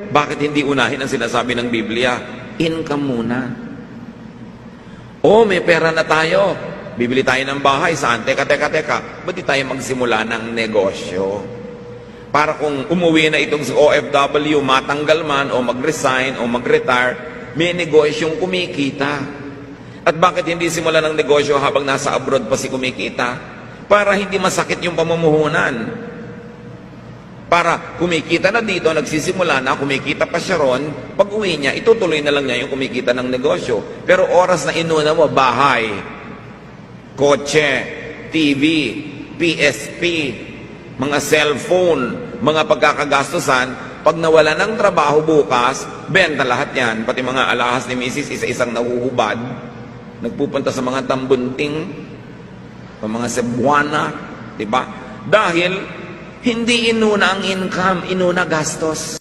Bakit hindi unahin ang sinasabi ng Biblia? Income muna. O, may pera na tayo. Bibili tayo ng bahay. Saan? Teka. Ba't di tayo magsimula ng negosyo? Para kung umuwi na itong si OFW, matanggal man, o mag-resign, o mag-retire, may negosyong kumikita. At bakit hindi simula ng negosyo habang nasa abroad pa si kumikita? Para hindi masakit yung pamumuhunan. Para kumikita na dito, nagsisimula na, kumikita pa siya ron, pag uwi niya, itutuloy na lang niya yung kumikita ng negosyo. Pero oras na inuna mo, bahay, kotse, TV, PSP, mga cellphone, mga pagkakagastusan, pag nawala ng trabaho bukas, benta lahat yan. Pati mga alahas ni Mrs. isa-isang nahuhubad, nagpupunta sa mga tambunting, mga Cebuana, diba? Dahil hindi inuna ang income, inuna gastos.